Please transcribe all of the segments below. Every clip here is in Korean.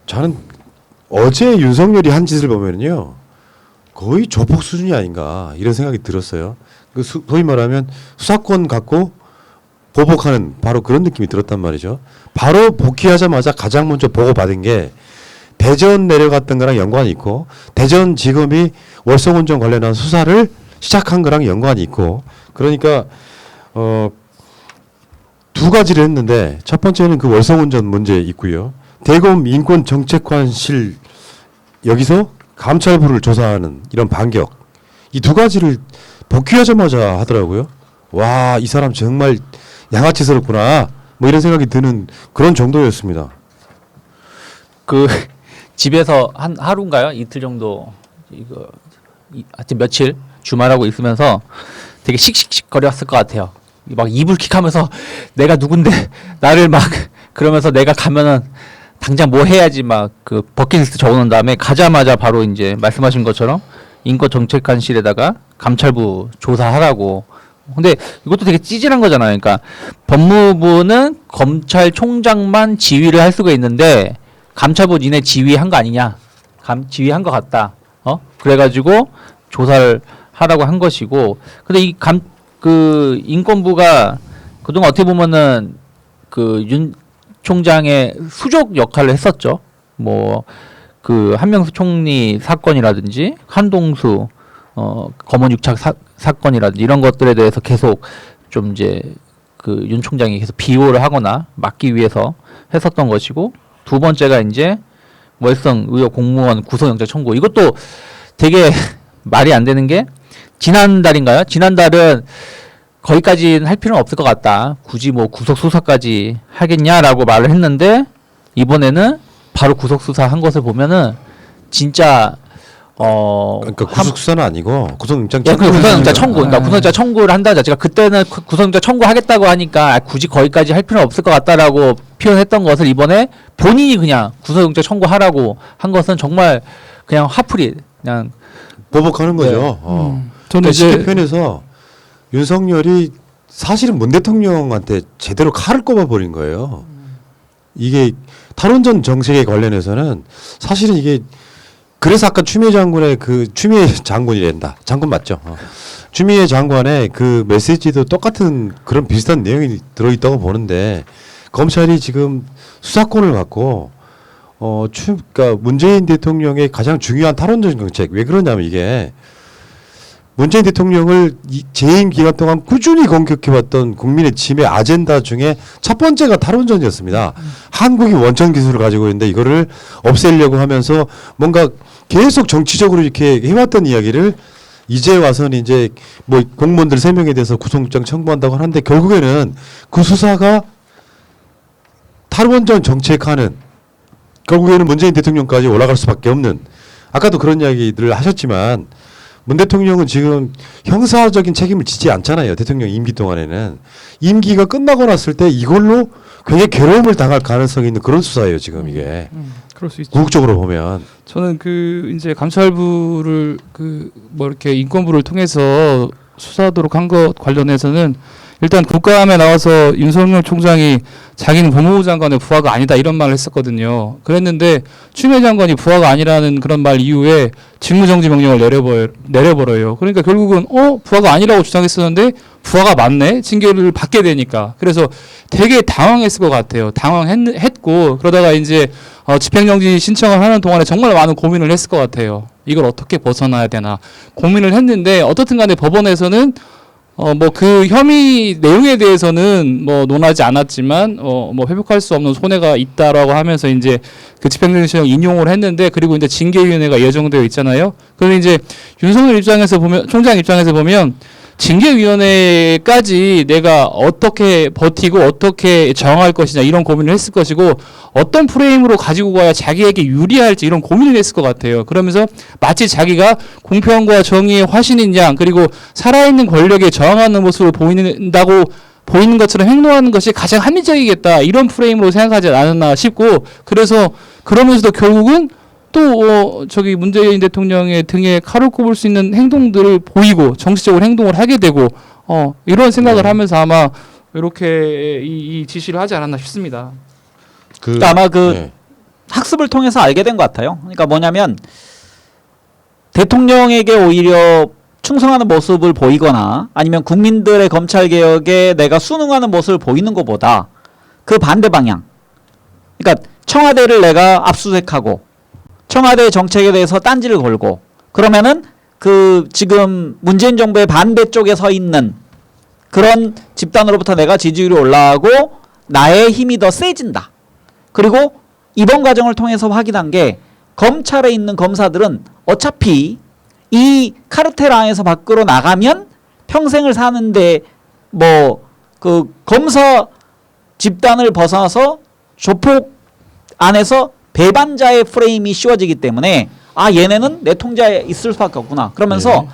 저는 어제 윤석열이 한 짓을 보면요 거의 조폭 수준이 아닌가 이런 생각이 들었어요. 소위 말하면 수사권 갖고 보복하는 바로 그런 느낌이 들었단 말이죠. 바로 복귀하자마자 가장 먼저 보고받은 게 대전 내려갔던 거랑 연관이 있고 대전지검이 월성운전 관련한 수사를 시작한 거랑 연관이 있고 그러니까 두 가지를 했는데 첫 번째는 그 월성운전 문제 있고요. 대검 인권정책관실 여기서 감찰부를 조사하는 이런 반격 이 두 가지를 복귀하자마자 하더라고요. 와, 이 사람 정말 양아치스럽구나 뭐 이런 생각이 드는 그런 정도였습니다. 그 집에서 한 하루인가요? 이틀 정도 하여튼 며칠 주말하고 있으면서 되게 씩씩거렸을 것 같아요. 막 이불킥하면서 내가 누군데 나를 막 그러면서 내가 가면은 당장 뭐 해야지 막 그 버킷리스트 적어놓은 다음에 가자마자 바로 이제 말씀하신 것처럼 인권정책관실에다가 감찰부 조사하라고. 근데 이것도 되게 찌질한 거잖아요. 그러니까 법무부는 검찰총장만 지휘를 할 수가 있는데 감찰부 니네 지휘한 거 아니냐? 지휘한 거 같다. 그래가지고 조사를 하라고 한 것이고. 근데 그 인권부가 그동안 어떻게 보면은 그 윤 총장의 수족 역할을 했었죠. 뭐 그 한명수 총리 사건이라든지 한동수 검언 유착 사건이라든지 이런 것들에 대해서 계속 좀 이제 그 윤 총장이 계속 비호를 하거나 막기 위해서 했었던 것이고 두 번째가 이제 월성 의혹 공무원 구속영장 청구. 이것도 되게 말이 안 되는 게 지난달인가요? 지난달은 거기까지는 할 필요는 없을 것 같다. 굳이 뭐 구속 수사까지 하겠냐라고 말을 했는데 이번에는 바로 구속 수사한 것을 보면은 진짜 그러니까 구속 수사는 아니고 구속영장 청구. 구속영장 청구. 그러니까 구속영장 청구를 한다는 자체가 그때는 구속영장 청구하겠다고 하니까 굳이 거기까지 할 필요는 없을 것 같다라고 표현했던 것을 이번에 본인이 그냥 구속영장 청구하라고 한 것은 정말 그냥 화풀이 그냥 보복하는 거죠. 네. 저는 쉽게 표현해서 윤석열이 사실은 문 대통령한테 제대로 칼을 꼽아버린 거예요. 이게 탈원전 정책에 관련해서는 사실은 이게 그래서 아까 추미애 장군의 추미애 장군이란다. 장군 맞죠? 추미애 장관의 그 메시지도 똑같은 그런 비슷한 내용이 들어있다고 보는데 검찰이 지금 수사권을 갖고 그러니까 문재인 대통령의 가장 중요한 탈원전 정책 왜 그러냐면 이게 문재인 대통령을 재임 기간 동안 꾸준히 공격해왔던 국민의 짐의 아젠다 중에 첫 번째가 탈원전이었습니다. 한국이 원천 기술을 가지고 있는데 이거를 없애려고 하면서 뭔가 계속 정치적으로 이렇게 해왔던 이야기를 이제 와서는 이제 뭐 공무원들 3명에 대해서 구속영장 청구한다고 하는데 결국에는 그 수사가 탈원전 정책하는 결국에는 문재인 대통령까지 올라갈 수밖에 없는 아까도 그런 이야기들을 하셨지만 문 대통령은 지금 형사적인 책임을 지지 않잖아요. 대통령 임기 동안에는. 임기가 끝나고 났을 때 이걸로 굉장히 괴로움을 당할 가능성이 있는 그런 수사예요. 지금 이게. 그럴 수 있죠. 궁극적으로 보면. 저는 이제 감찰부를 뭐 이렇게 인권부를 통해서 수사하도록 한 것 관련해서는 일단 국감에 나와서 윤석열 총장이 자기는 법무부 장관의 부하가 아니다 이런 말을 했었거든요. 그랬는데 추미애 장관이 부하가 아니라는 그런 말 이후에 직무정지 명령을 내려버려요. 그러니까 결국은 부하가 아니라고 주장했었는데 부하가 맞네? 징계를 받게 되니까. 그래서 되게 당황했을 것 같아요. 당황했고 그러다가 이제 집행정지 신청을 하는 동안에 정말 많은 고민을 했을 것 같아요. 이걸 어떻게 벗어나야 되나 고민을 했는데 어떻든 간에 법원에서는 뭐 그 혐의 내용에 대해서는 뭐 논하지 않았지만 뭐 회복할 수 없는 손해가 있다라고 하면서 이제 그 집행정지 신청 인용을 했는데 그리고 이제 징계위원회가 예정되어 있잖아요. 그런데 이제 윤석열 입장에서 보면 총장 입장에서 보면 징계위원회까지 내가 어떻게 버티고 어떻게 저항할 것이냐 이런 고민을 했을 것이고 어떤 프레임으로 가지고 가야 자기에게 유리할지 이런 고민을 했을 것 같아요. 그러면서 마치 자기가 공평과 정의의 화신인 양 그리고 살아있는 권력에 저항하는 모습을 보이는 것처럼 행동하는 것이 가장 합리적이겠다 이런 프레임으로 생각하지 않았나 싶고 그래서 그러면서도 결국은 또 저기 문재인 대통령의 등에 칼을 꼽을 수 있는 행동들을 보이고 정치적으로 행동을 하게 되고 이런 생각을 하면서 아마 이렇게 이 지시를 하지 않았나 싶습니다. 그러니까 아마 학습을 통해서 알게 된 것 같아요. 그러니까 뭐냐면 대통령에게 오히려 충성하는 모습을 보이거나 아니면 국민들의 검찰 개혁에 내가 순응하는 모습을 보이는 것보다 그 반대 방향. 그러니까 청와대를 내가 압수수색하고 청와대 정책에 대해서 딴지를 걸고 그러면은 그 지금 문재인 정부의 반대쪽에 서 있는 그런 집단으로부터 내가 지지율이 올라가고 나의 힘이 더 세진다. 그리고 이번 과정을 통해서 확인한 게 검찰에 있는 검사들은 어차피 이 카르텔 안에서 밖으로 나가면 평생을 사는데 뭐 그 검사 집단을 벗어나서 조폭 안에서 배반자의 프레임이 씌워지기 때문에 아 얘네는 내 통제에 있을 수밖에 없구나. 그러면서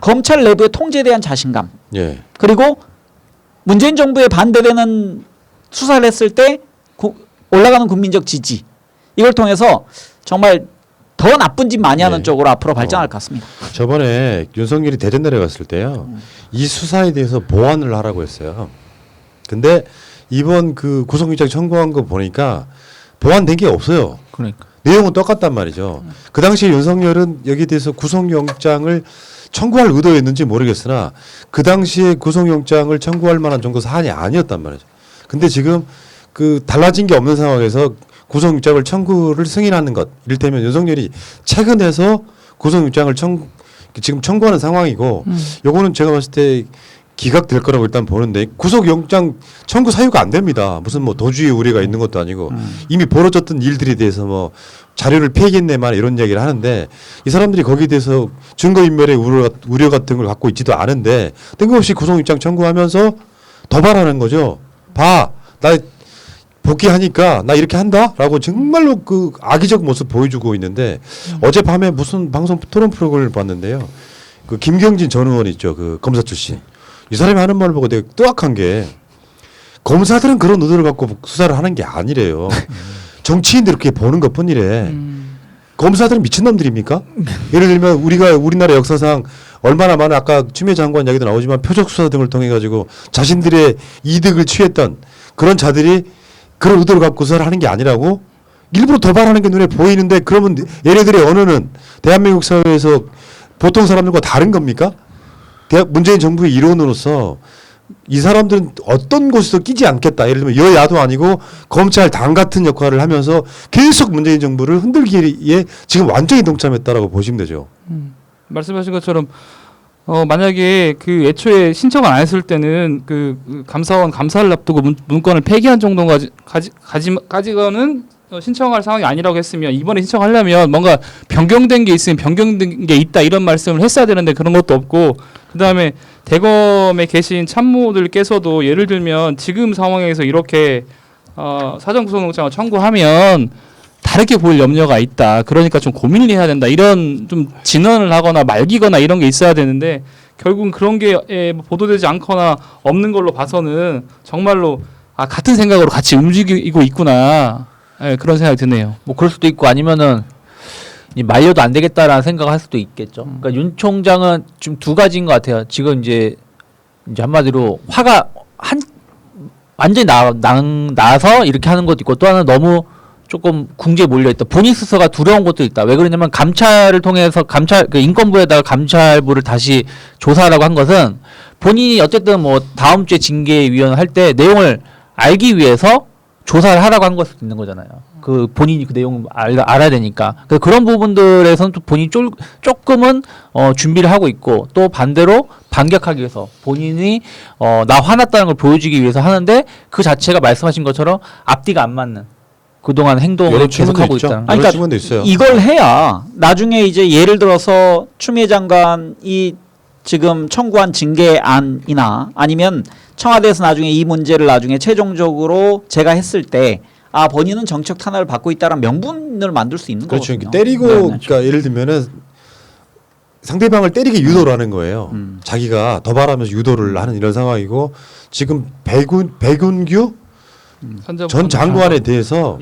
검찰 내부의 통제에 대한 자신감 예. 그리고 문재인 정부에 반대되는 수사를 했을 때 올라가는 국민적 지지 이걸 통해서 정말 더 나쁜 짓 많이 하는 쪽으로 앞으로 발전할 것 같습니다. 저번에 윤석열이 대전 내려갔을 때요. 이 수사에 대해서 보완을 하라고 했어요. 근데 이번 그 구속영장 청구한 거 보니까 보완된 게 없어요. 그러니까. 내용은 똑같단 말이죠. 그 당시에 윤석열은 여기에 대해서 구속영장을 청구할 의도였는지 모르겠으나 그 당시에 구속영장을 청구할 만한 정도 사안이 아니었단 말이죠. 근데 지금 그 달라진 게 없는 상황에서 구속영장을 청구를 승인하는 것, 이를테면 윤석열이 최근에서 구속영장을 지금 청구하는 상황이고, 요거는 제가 봤을 때 기각될 거라고 일단 보는데 구속영장 청구 사유가 안 됩니다. 무슨 뭐 도주의 우려가 있는 것도 아니고 이미 벌어졌던 일들에 대해서 뭐 자료를 폐기했네만 이런 얘기를 하는데 이 사람들이 거기에 대해서 증거인멸의 우려 같은 걸 갖고 있지도 않은데 뜬금없이 구속영장 청구하면서 도발하는 거죠. 봐, 나 복귀하니까 나 이렇게 한다라고 정말로 그 악의적 모습 보여주고 있는데 어젯밤에 무슨 방송 토론 프로그램을 봤는데요. 그 김경진 전 의원 있죠. 그 검사 출신. 이 사람이 하는 말을 보고 되게 뜨악한 게 검사들은 그런 의도를 갖고 수사를 하는 게 아니래요. 정치인들 그렇게 보는 것뿐이래. 검사들은 미친놈들입니까? 예를 들면 우리나라 역사상 얼마나 많은 아까 추미애 장관 이야기도 나오지만 표적 수사 등을 통해 가지고 자신들의 이득을 취했던 그런 자들이 그런 의도를 갖고 수사를 하는 게 아니라고 일부러 도발하는 게 눈에 보이는데 그러면 얘네들의 언어는 대한민국 사회에서 보통 사람들과 다른 겁니까? 문재인 정부의 일원으로서 이 사람들은 어떤 곳에서 끼지 않겠다. 예를 들면 여야도 아니고 검찰 당 같은 역할을 하면서 계속 문재인 정부를 흔들기에 지금 완전히 동참했다라고 보시면 되죠. 말씀하신 것처럼 만약에 그 애초에 신청을 안 했을 때는 그 감사원 감사를 앞두고 문건을 폐기한 정도까지는 신청할 상황이 아니라고 했으면 이번에 신청하려면 뭔가 변경된 게 있으면 변경된 게 있다 이런 말씀을 했어야 되는데 그런 것도 없고 그다음에 대검에 계신 참모들께서도 예를 들면 지금 상황에서 이렇게 사전구속영장을 청구하면 다르게 보일 염려가 있다. 그러니까 좀 고민을 해야 된다. 이런 좀 진언을 하거나 말기거나 이런 게 있어야 되는데 결국은 그런 게 보도되지 않거나 없는 걸로 봐서는 정말로 같은 생각으로 같이 움직이고 있구나. 그런 생각이 드네요. 뭐 그럴 수도 있고 아니면은 말려도 안 되겠다라는 생각을 할 수도 있겠죠. 그러니까 윤 총장은 좀 두 가지인 것 같아요. 지금 이제 한마디로 화가 완전히 나서 이렇게 하는 것도 있고 또 하나는 너무 조금 궁지에 몰려있다. 본인 스스로가 두려운 것도 있다. 왜 그러냐면 감찰을 통해서 인권부에다가 감찰부를 다시 조사하라고 한 것은 본인이 어쨌든 뭐 다음 주에 징계위원 할 때 내용을 알기 위해서 조사를 하라고 한 것일 수 있는 거잖아요. 그 본인이 그 내용을 알아야 되니까. 그런 부분들에서는 또 본인이 조금은 준비를 하고 있고 또 반대로 반격하기 위해서 본인이 나 화났다는 걸 보여주기 위해서 하는데 그 자체가 말씀하신 것처럼 앞뒤가 안 맞는 그동안 행동을 계속하고 있다. 그러니까 이걸 해야 나중에 이제 예를 들어서 추미애 장관이 지금 청구한 징계안이나 아니면 청와대에서 나중에 이 문제를 나중에 최종적으로 제가 했을 때 본인은 정책 탄압을 받고 있다는 명분을 만들 수 있는 그렇죠. 거거든요. 때리고 그러니까 예를 들면은 상대방을 때리게 유도를 하는 거예요. 자기가 도발하면서 유도를 하는 이런 상황이고 지금 백운규 전 장관에 대해서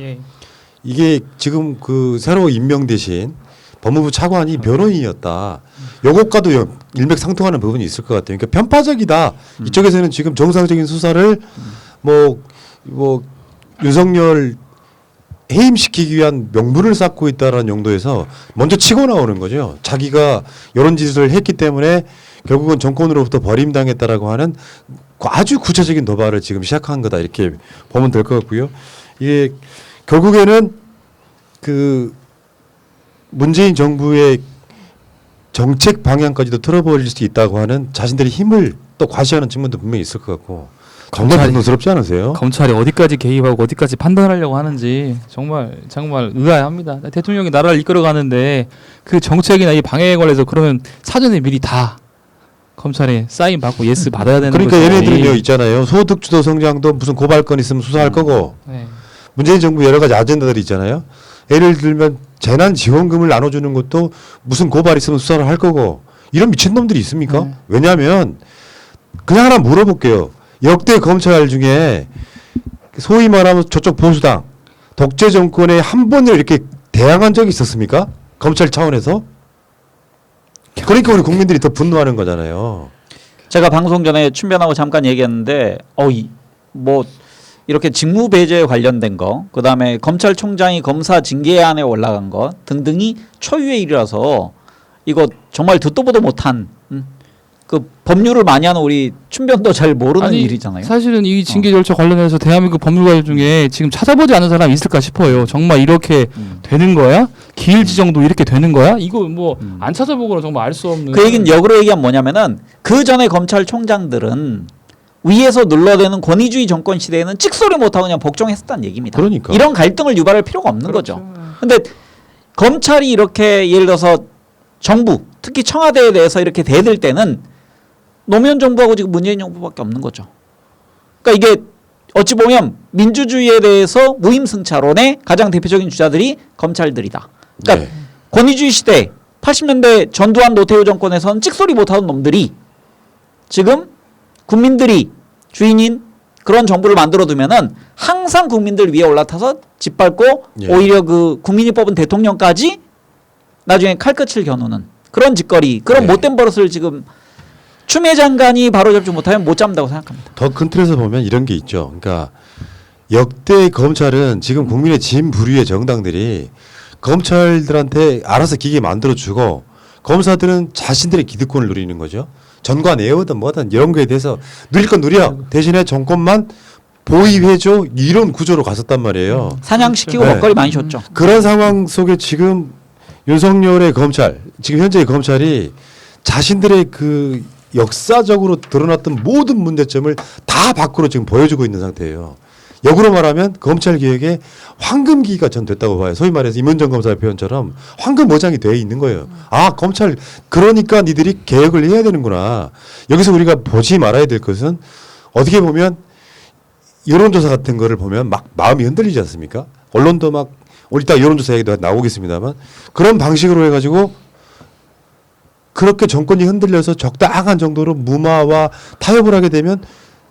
이게 지금 그 새로 임명되신 법무부 차관이 변호인이었다. 요것과도 일맥상통하는 부분이 있을 것 같아요. 그러니까 편파적이다. 이쪽에서는 지금 정상적인 수사를 뭐 윤석열 해임시키기 위한 명분을 쌓고 있다라는 용도에서 먼저 치고 나오는 거죠. 자기가 이런 짓을 했기 때문에 결국은 정권으로부터 버림당했다라고 하는 아주 구체적인 도발을 지금 시작한 거다 이렇게 보면 될 것 같고요. 이게 결국에는 그 문재인 정부의 정책 방향까지도 틀어버릴 수 있다고 하는 자신들의 힘을 또 과시하는 측면도 분명히 있을 것 같고 정말 검찰이- 분노스럽지 않으세요? 검찰이 어디까지 개입하고 어디까지 판단하려고 하는지 정말 의아합니다. 대통령이 나라를 이끌어가는데 그 정책이나 이 방향에 관해서 그러면 사전에 미리 다 검찰에 사인 받고 예스 받아야 되는 그러니까 거지. 얘네들은요 있잖아요. 소득주도 성장도 무슨 고발건 있으면 수사할 거고 네. 문재인 정부 여러 가지 아젠다들이 있잖아요. 예를 들면 재난지원금을 나눠주는 것도 무슨 고발 있으면 수사를 할 거고 이런 미친놈들이 있습니까? 네. 왜냐하면 그냥 하나 물어볼게요. 역대 검찰 중에 소위 말하면 저쪽 보수당 독재 정권에 한 번을 이렇게 대항한 적이 있었습니까? 검찰 차원에서? 그러니까 우리 국민들이 더 분노하는 거잖아요. 제가 방송 전에 춘변하고 잠깐 얘기했는데 뭐 이렇게 직무 배제에 관련된 거, 그다음에 검찰총장이 검사 징계안에 올라간 거 등등이 초유의 일이라서 이거 정말 듣도 보도 못한 그 법률을 많이 하는 우리 춘변도 잘 모르는 일이잖아요. 사실은 이 징계 절차 관련해서 대한민국 법률가 중에 지금 찾아보지 않은 사람이 있을까 싶어요. 정말 이렇게 되는 거야? 기일 지정도 이렇게 되는 거야? 이거 뭐 안 찾아보고는 정말 알 수 없는. 그 얘기는 역으로 얘기하면 뭐냐면은 그 전에 검찰총장들은 위에서 눌러대는 권위주의 정권 시대에는 찍소리 못하고 그냥 복종했었다는 얘기입니다. 그러니까. 이런 갈등을 유발할 필요가 없는 그렇죠. 거죠. 근데 검찰이 이렇게 예를 들어서 정부, 특히 청와대에 대해서 이렇게 대들 때는 노무현 정부하고 지금 문재인 정부밖에 없는 거죠. 그러니까 이게 어찌 보면 민주주의에 대해서 무임승차론의 가장 대표적인 주자들이 검찰들이다. 그러니까 네. 권위주의 시대 80년대 전두환 노태우 정권에서는 찍소리 못하던 놈들이 지금 국민들이 주인인 그런 정부를 만들어두면은 항상 국민들 위에 올라타서 짓밟고 예. 오히려 그 국민이 뽑은 대통령까지 나중에 칼끝을 겨누는 그런 짓거리, 그런 네. 못된 버릇을 지금 추미애 장관이 바로잡지 못하면 못 잡는다고 생각합니다. 더 큰 틀에서 보면 이런 게 있죠. 그러니까 역대 검찰은 지금 국민의 진 부류의 정당들이 검찰들한테 알아서 기계 만들어주고 검사들은 자신들의 기득권을 누리는 거죠. 전관 예우든 뭐든 이런 거에 대해서 누릴 건 누려. 대신에 정권만 보위해줘 이런 구조로 갔었단 말이에요. 사냥시키고 네. 먹거리 많이 줬죠. 그런 상황 속에 지금 윤석열의 검찰, 지금 현재의 검찰이 자신들의 그 역사적으로 드러났던 모든 문제점을 다 밖으로 지금 보여주고 있는 상태예요. 역으로 말하면 검찰 개혁의 황금기가 전 됐다고 봐요. 소위 말해서 임은정 검사의 표현처럼 황금 어장이 돼 있는 거예요. 아, 검찰 그러니까 니들이 개혁을 해야 되는구나. 여기서 우리가 보지 말아야 될 것은 어떻게 보면 여론조사 같은 거를 보면 막 마음이 흔들리지 않습니까? 언론도 막 우리 이따 여론조사 얘기도 나오겠습니다만 그런 방식으로 해가지고 그렇게 정권이 흔들려서 적당한 정도로 무마와 타협을 하게 되면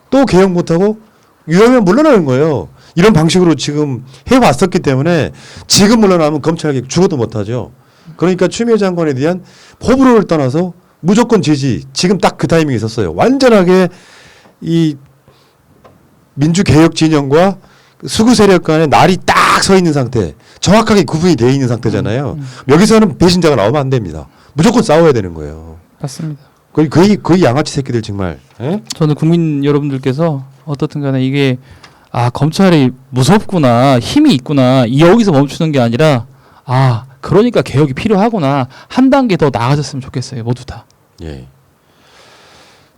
또 개혁 못하고 위험하면 물러나는 거예요. 이런 방식으로 지금 해왔었기 때문에 지금 물러나면 검찰 개혁 죽어도 못하죠. 그러니까 추미애 장관에 대한 호불호를 떠나서 무조건 지지. 지금 딱 그 타이밍이 있었어요. 완전하게 이 민주개혁 진영과 수구 세력 간에 날이 딱 서 있는 상태. 정확하게 구분이 되어 있는 상태잖아요. 여기서는 배신자가 나오면 안 됩니다. 무조건 싸워야 되는 거예요. 맞습니다. 거의 양아치 새끼들 정말. 에? 저는 국민 여러분들께서 어떻든 간에 이게 검찰이 무섭구나, 힘이 있구나, 여기서 멈추는 게 아니라 그러니까 개혁이 필요하구나, 한 단계 더 나아졌으면 좋겠어요, 모두 다. 예.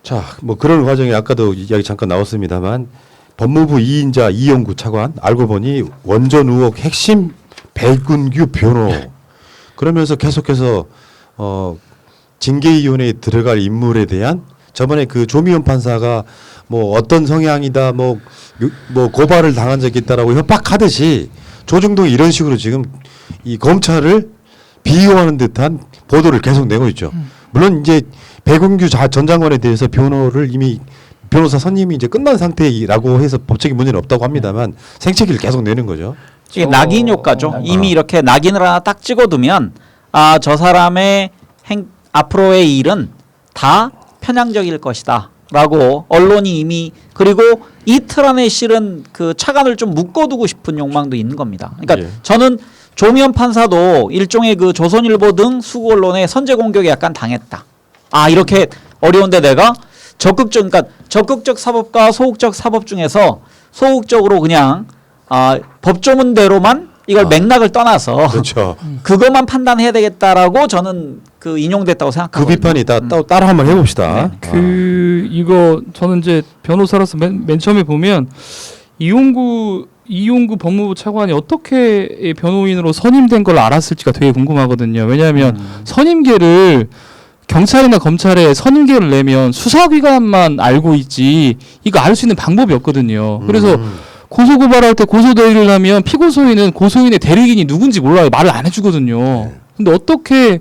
자, 뭐 그런 과정에 아까도 이야기 잠깐 나왔습니다만 법무부 2인자 이영구 차관 알고 보니 원전 의혹 핵심 백운규 변호 그러면서 계속해서 징계위원회에 들어갈 인물에 대한 저번에 그 조미연 판사가 뭐 어떤 성향이다 뭐 고발을 당한 적이 있다라고 협박하듯이 조중동이 이런 식으로 지금 이 검찰을 비호하는 듯한 보도를 계속 내고 있죠. 물론 이제 백운규 전 장관에 대해서 변호를 이미 변호사 선임이 이제 끝난 상태라고 해서 법적인 문제는 없다고 합니다만 생채기를 계속 내는 거죠. 이게 낙인 효과죠. 이미 이렇게 낙인을 하나 딱 찍어두면 저 사람의 앞으로의 일은 다 편향적일 것이다 라고 언론이 이미 그리고 이틀 안에 실은 그 차관을 좀 묶어두고 싶은 욕망도 있는 겁니다. 그러니까 예. 저는 조미연 판사도 일종의 그 조선일보 등 수구 언론의 선제 공격에 약간 당했다. 아 이렇게 어려운데 내가 적극적 사법과 소극적 사법 중에서 소극적으로 그냥 법조문대로만 이걸 맥락을 떠나서 그렇죠. 그것만 판단해야 되겠다라고 저는 그 인용됐다고 그 생각하거든요. 비판이 따로 한번 해봅시다. 이거 저는 이제 변호사로서 맨 처음에 보면 이용구 법무부 차관이 어떻게 변호인으로 선임된 걸 알았을지가 되게 궁금하거든요. 왜냐하면 선임계를 경찰이나 검찰에 선임계를 내면 수사기관만 알고 있지 이거 알 수 있는 방법이 없거든요. 그래서 고소고발할 때 고소대리를 하면 피고소인은 고소인의 대리인이 누군지 몰라요. 말을 안 해주거든요. 근데 어떻게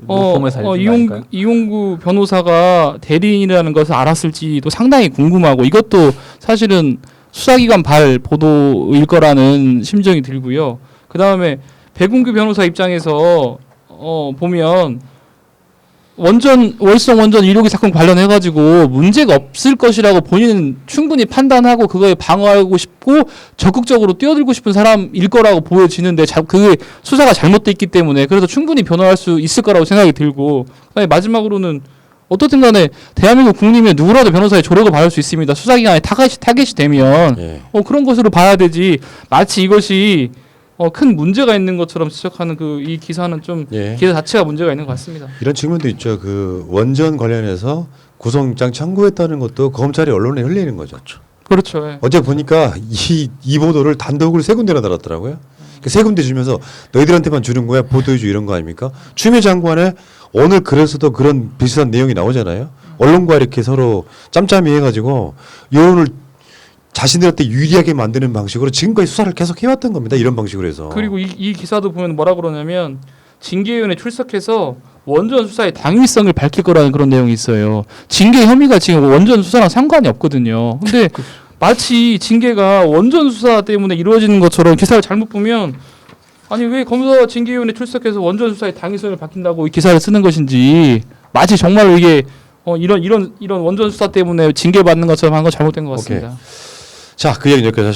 로펌을 살려준 거 이용구 변호사가 대리인이라는 것을 알았을지도 상당히 궁금하고 이것도 사실은 수사기관 발 보도일 거라는 심정이 들고요. 그 다음에 백운규 변호사 입장에서 보면 월성 원전 1호기 사건 관련해가지고 문제가 없을 것이라고 본인은 충분히 판단하고 그거에 방어하고 싶고 적극적으로 뛰어들고 싶은 사람일 거라고 보여지는데 그게 수사가 잘못돼 있기 때문에 그래서 충분히 변호할 수 있을 거라고 생각이 들고 그다음에 마지막으로는 어떻든 간에 대한민국 국민이면 누구라도 변호사의 조력을 받을 수 있습니다. 수사기관에 타겟이 되면 예. 그런 것으로 봐야 되지 마치 이것이 큰 문제가 있는 것처럼 지적하는 이 기사는 좀 예. 기사 자체가 문제가 있는 것 같습니다. 이런 측면도 있죠. 그 원전 관련해서 구속영장 청구했다는 것도 검찰이 언론에 흘리는 거죠. 그렇죠. 예. 어제 보니까 이 보도를 단독으로 세 군데나 달았더라고요. 세 군데 주면서 너희들한테만 주는 거야 보도해줘 이런 거 아닙니까? 추미애 장관의 오늘 글에서도 그런 비슷한 내용이 나오잖아요. 언론과 이렇게 서로 짬짬이 해가지고 여론을 자신들한테 유리하게 만드는 방식으로 지금까지 수사를 계속 해왔던 겁니다. 이런 방식으로 해서. 그리고 이 기사도 보면 뭐라 그러냐면 징계위원회 출석해서 원전 수사의 당위성을 밝힐 거라는 그런 내용이 있어요. 징계 혐의가 지금 원전 수사랑 상관이 없거든요. 근데 마치 징계가 원전 수사 때문에 이루어지는 것처럼 기사를 잘못 보면 아니 왜 검사 징계위원회 출석해서 원전 수사의 당위성을 밝힌다고 이 기사를 쓰는 것인지 마치 정말 이게 이런 원전 수사 때문에 징계 받는 것처럼 한 건 잘못된 것 같습니다. 자, 그 얘기는 여기까지